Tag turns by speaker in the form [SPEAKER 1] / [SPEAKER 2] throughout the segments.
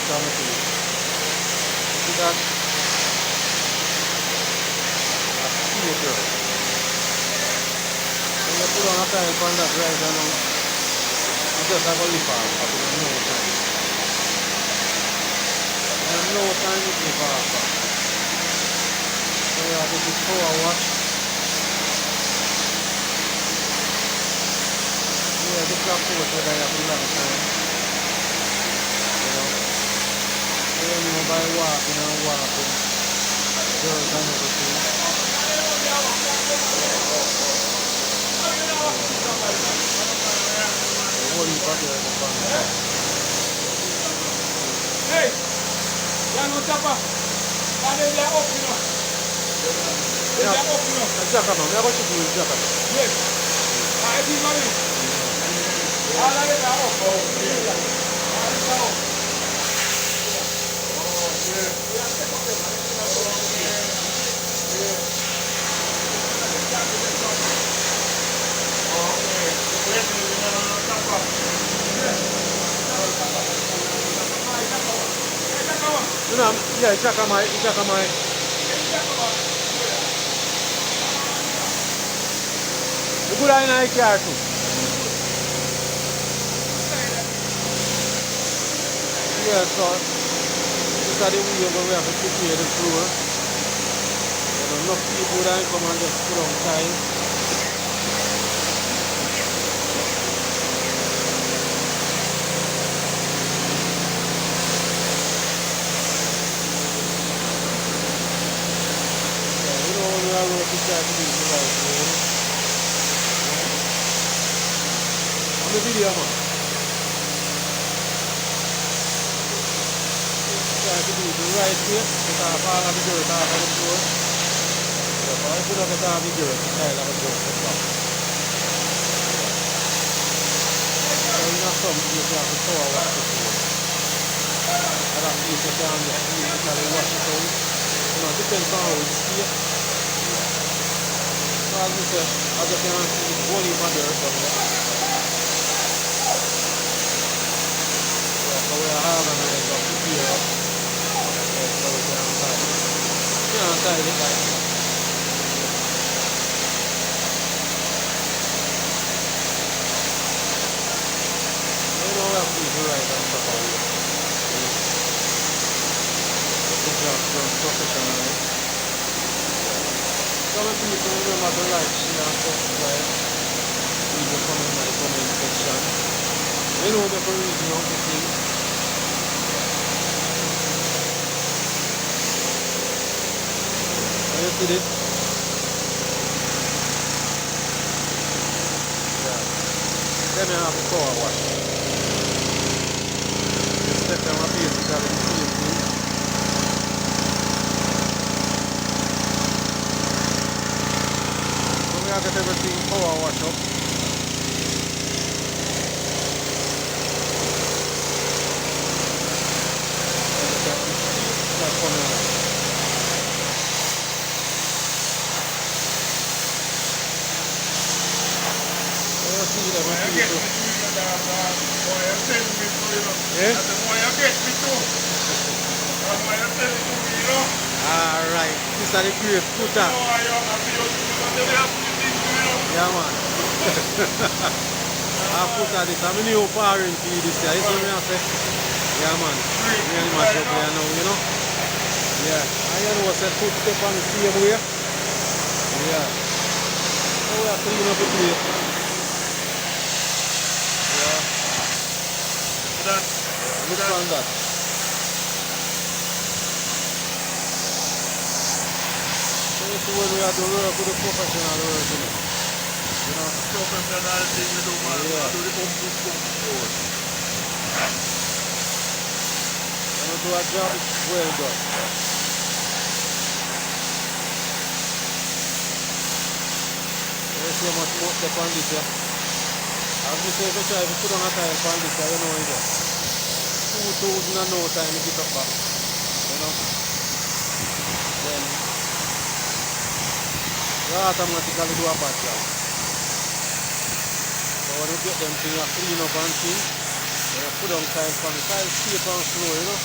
[SPEAKER 1] on the field. See that? That's theater. When you put on a tile on that riser now, you just have a lip off in no time. In no time it lip off. So yeah, this is power wash. Yeah, this is a force that I have a long time. You know, you know by walking and walking, dirt and everything. What do you got there in the front?
[SPEAKER 2] Hey, you know Chapa? That is their up, you know. They are up, you know.
[SPEAKER 1] Jack, man, I'm going to do Jack.
[SPEAKER 2] Yes. Everybody. All of them are up. Oh, yeah. All of them are up. Oh, yeah.
[SPEAKER 1] You know, yeah, Jack am I. The good eye in the car too. Yeah, so this is the way where we have to prepare the floor. And enough people that come and just put on tile. I wrote this guy to do the right way. On the video, man. Try to do the right way. Get off all of the dirt off of the floor. So if you don't get off the dirt, the tile of the dirt is back. So you know some people have to power wash the floor. Other people can just physically wash it out. You know, it depends on how it's safe. As I said, as you can see, it's only for dirt down there. Yeah, so we are organized up here. Yeah, so we can tile. You can tile it like this. You know we have people right on top of it. The job done professionally. Some people remember to like, share and subscribe. Leave a comment in the comment section. You know me for reading out the things. Can you see this? Yeah. Then I have a power wash. The step on my basically the same thing. I get everything power wash up. That's coming out. You see them with people. Alright, this is the grave footer. Yeah, man. I put at this. I'm a new parent for this year. You see what I say? Yeah, man. Really much up there now, you know? Yeah. And you know what's that footstep on the same way? Yeah. So we are cleaning up the place. Yeah.
[SPEAKER 2] That.
[SPEAKER 1] Look on that. So this is when we have to work with the professional work, you know? You know?
[SPEAKER 2] Professional thing we do, man.
[SPEAKER 1] Yeah.
[SPEAKER 2] We do the pump.
[SPEAKER 1] When we do a job, it's well done. You see how much more step on this, yeah? As we say, if you try to put on a tile on this, you know it is. 2,000 and no time to get up back. You know? Then you automatically do a bad job. So when you get them things, you clean up and things, then you put on tiles on the tile, shape and snow, you know?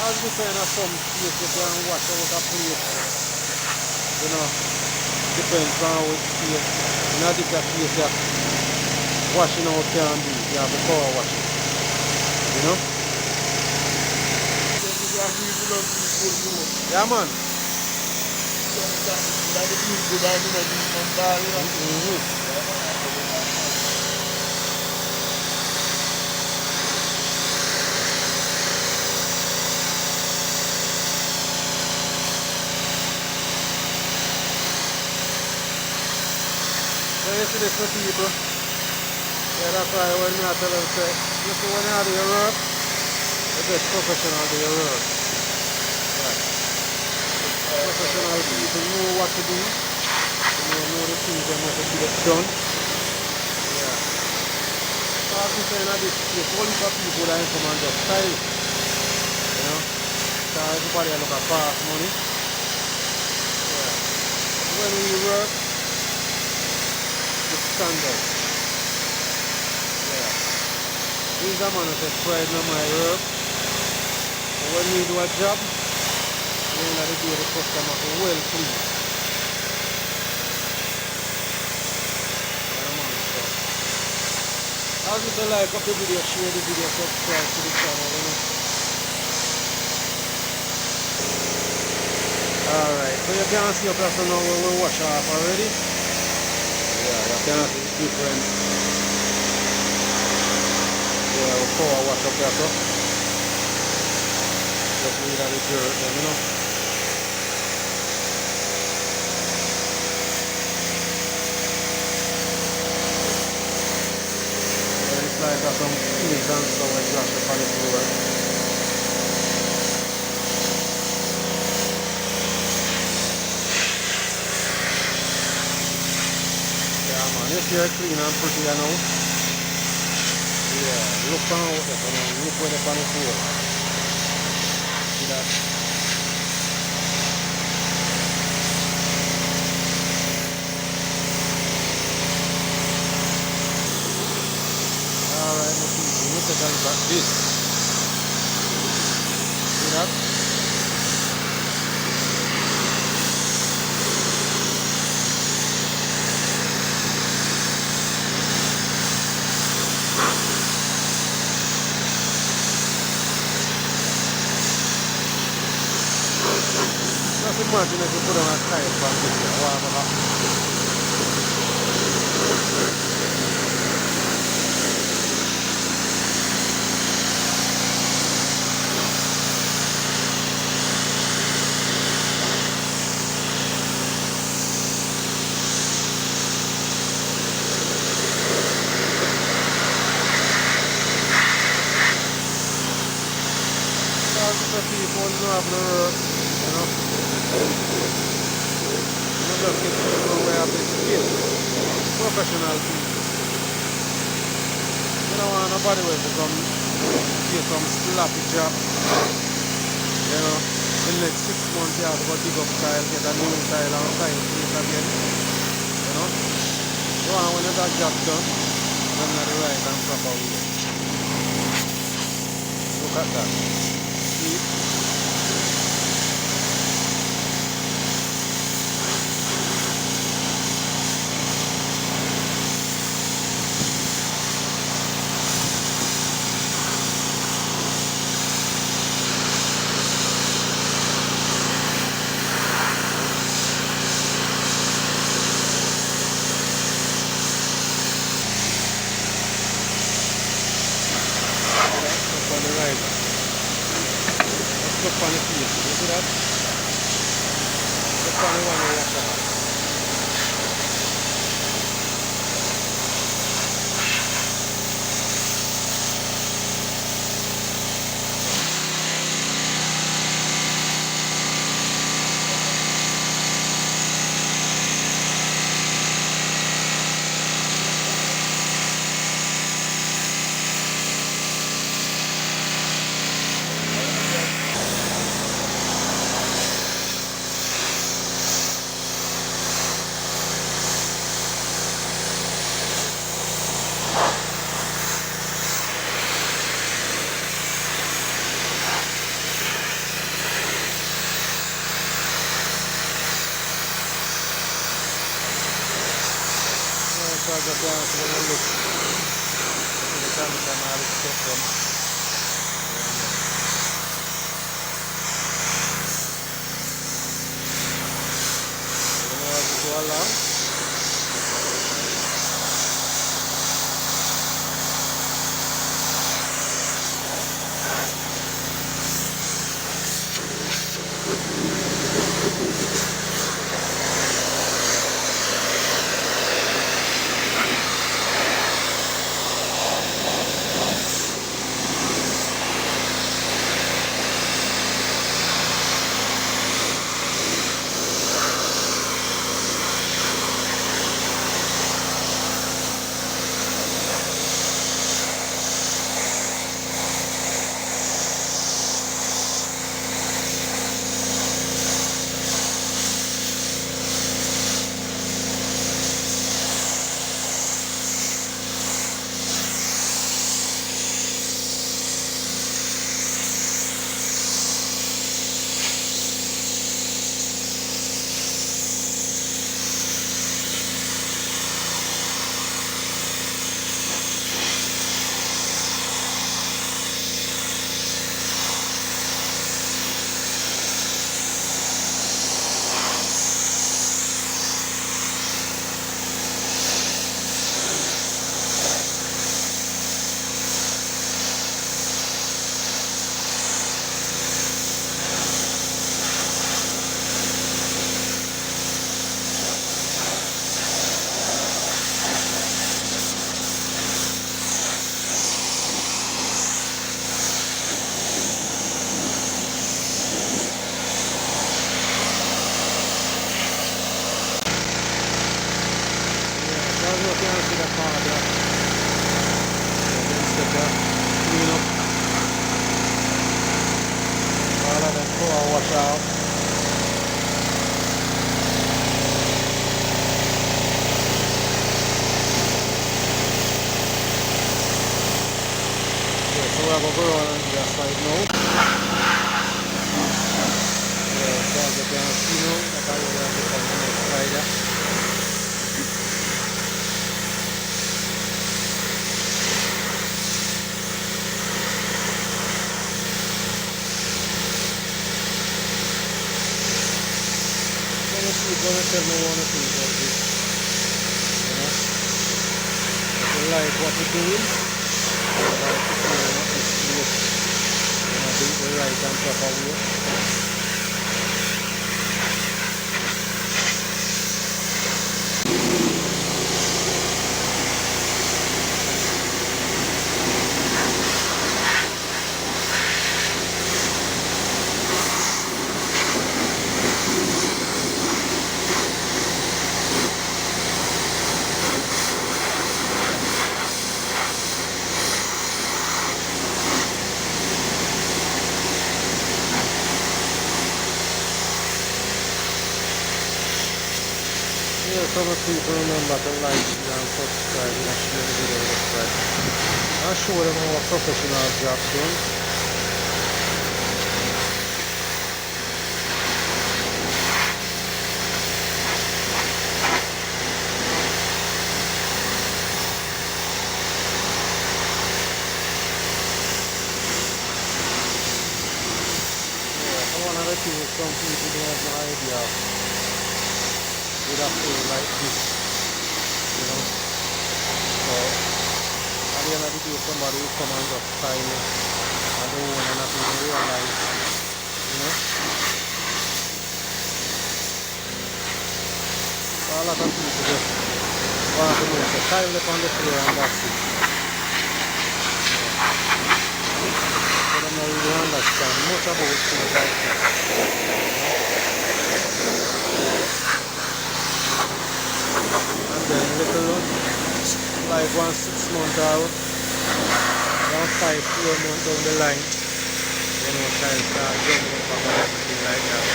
[SPEAKER 1] As we say, in some place you can wash out a plate. You know, depends on which place. In a different place, yeah, washing out can be. You have to power wash it. You know? Yeah, man. So you see this for people. Yeah, that's why when I tell them, say, you see when you do your work, the best professional do your work. Yeah. Professional people know what to do. They know the things they must get done. Yeah. So as we say in this case, only for people that come and just style. You know? So everybody look at fast money. Yeah. When we work, the standard. Yeah. These are man that pride in my work. But when we do a job, we end of the day the customer is well pleased. Yeah, man, so. As you say, like up the video, share the video, subscribe to the channel, you know. Alright, so you can see up here now we wash off already. Yeah, you can see the difference. Yeah, we power wash up there, so. Just rid of the dirt then, you know. And it's like some fields and stuff like that upon the floor. Yeah, man, if you're clean and pretty, you know. Yeah, look down out there, you know. Look where they're on the floor. See that? Alright, my people, look at that like this. See that? Just imagine if you put on a tire from this here, what will happen? So people don't have no work, you know. You just get people who have the skill. Professional people. You don't want nobody who to come get some sloppy job. You know, in the next 6 months you have to go dig up tile, get a new tile and tile place again. You know. You want when you got job done, then the right and proper way. Look at that. See? On the right. Let's look on the field. You see that? Look on the one we have. just want to see them look. The camera and all this stuff them. You know as we go along. You can see the car there. Instead of clean up all of them power wash out. Okay, so we're going to go around on the side now. So as you can see now, that's how we're going to come on the side there. You're gonna tell me one or two about this, you know. If you like what we're doing, you like to see what this place, you know, the right and proper way. Yeah, some people remember to like and subscribe and share the video with us, right? I'll show them how a professional job done. Yeah, one of the things some people don't have no idea with a floor like this, you know. So at the end of the day, somebody will come and just sign it and the owner not even realize, you know. So a lot of people just want to know, so tile it on the floor and that's it. So they don't really understand much about things like this, you know. And then little like 1 6 months out, 1 5 4 months down the line, you know, child start jumping up and everything like that.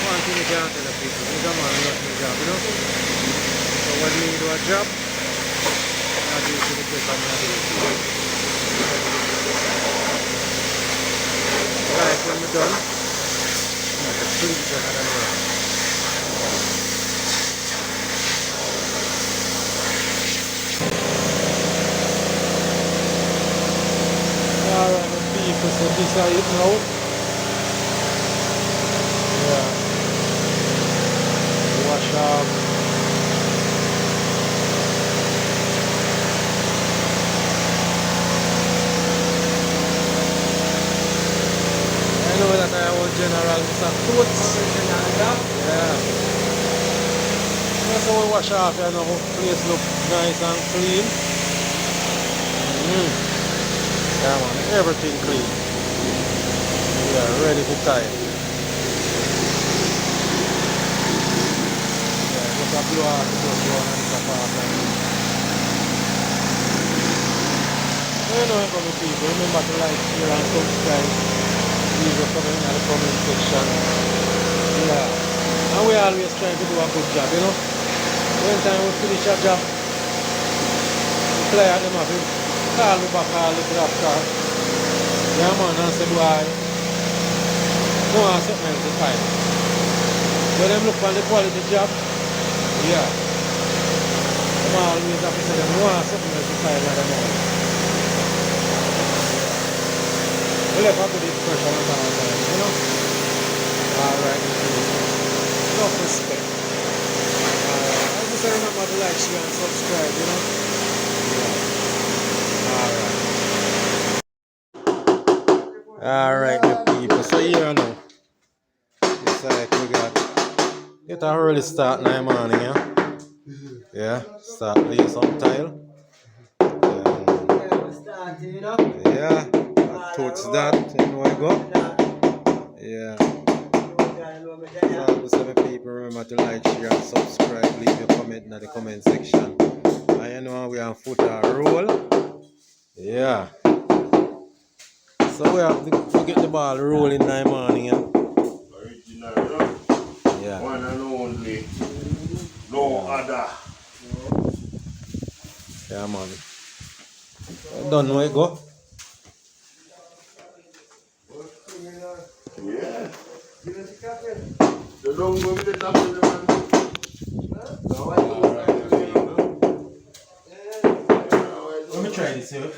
[SPEAKER 1] One thing you can't tell the people, he's a man who loves his job, you know. So when you do a job, I do it to the people and I do it to you. Right, when we're done, the sleeves are done well. Alright, the people, so this is it now. Yeah. Wash off. I know that I was general Mr. Coates. Yeah. That's how we wash off, you know, place look nice and clean. Yeah man, everything clean. Yeah, ready to tie. Yeah, just a blow off the dust one and stuff off. So you know, come people, remember to like, share and subscribe. Leave your comment in the comment section. Yeah. And we always try to do a good job, you know. When time we finish a job, we play at them up. Call me back all the drop car. Yeah man, and say boy, no one set me to find. When them look for the quality job, yeah. Them always have to say them no one set me to find like them all. We left a good impression on our time, you know. Alright, enough respect. I just remember to like, share and subscribe, you know. Alright, my people. So here now. It's like we got get an early start in the morning, yeah? Yeah, start laying some tile. Yeah, towards that, you know I go. Yeah. So my people, remember to like, share and subscribe, leave your comment in the comment section. And you know we have foot a roll. Yeah. So we have to get the ball rolling in the morning, yeah?
[SPEAKER 3] Original, you know?
[SPEAKER 1] Yeah.
[SPEAKER 3] One and only. No other.
[SPEAKER 1] Yeah, man. Done where it go?
[SPEAKER 3] Yeah. So don't go with the top of the man.
[SPEAKER 1] Let me try this here.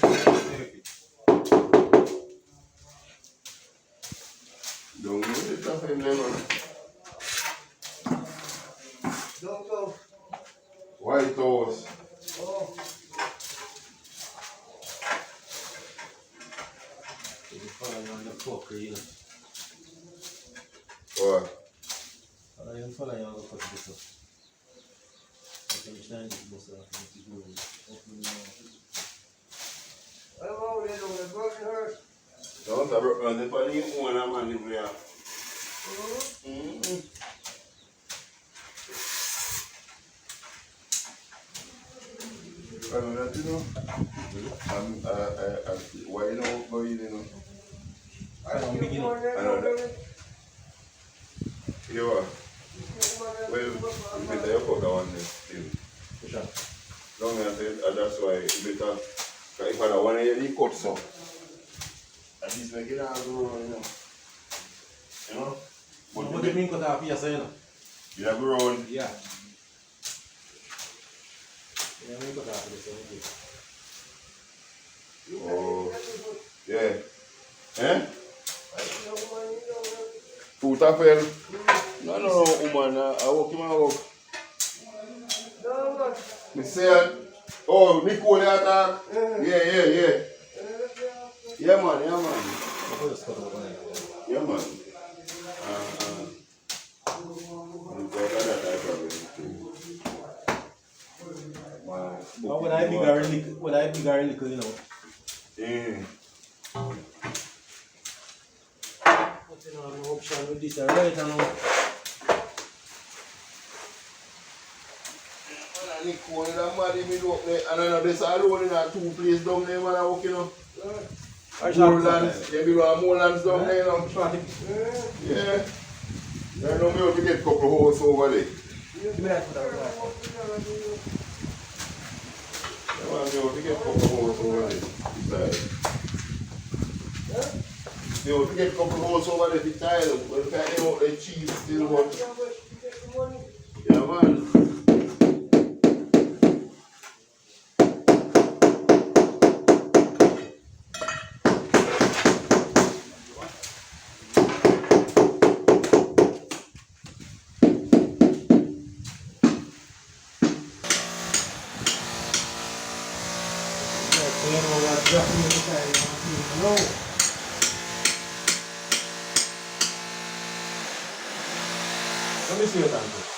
[SPEAKER 3] Don't go with the top of the man.
[SPEAKER 2] Don't go.
[SPEAKER 3] White House.
[SPEAKER 2] Oh.
[SPEAKER 3] What? Don't have run the funny one man if we are. That you know? Why you know go in, you know? I know that. You are. Well, you better you put that one there still. No, I said that's why you better. If I don't want to hear the cut so. At least make it all go, you know. You know?
[SPEAKER 1] But what do you mean cut off here, you know?
[SPEAKER 3] You have grown.
[SPEAKER 1] Yeah. Yeah, we cut off this,
[SPEAKER 3] Oh. Yeah. Eh? Foot a fell. No, woman. I walk him out. Me say, oh, Nicole attack. Yeah. Yeah, man. Yeah, man.
[SPEAKER 1] When I bigger little, you know.
[SPEAKER 3] Yeah.
[SPEAKER 1] Putting on an option with this right now.
[SPEAKER 3] Nicole, that man, he been up there. And I know there's a road in that two place down there, man, I walk, you know. Moorlands, there be Moorlands down there, you know. Yeah. I know me how to get a couple of holes over there.
[SPEAKER 2] Give me that for that.
[SPEAKER 3] I know me how to get a couple of holes over there. So if you get a couple holes over there to tile, when you can out the cheese still much. Yeah man. Let me see your tank.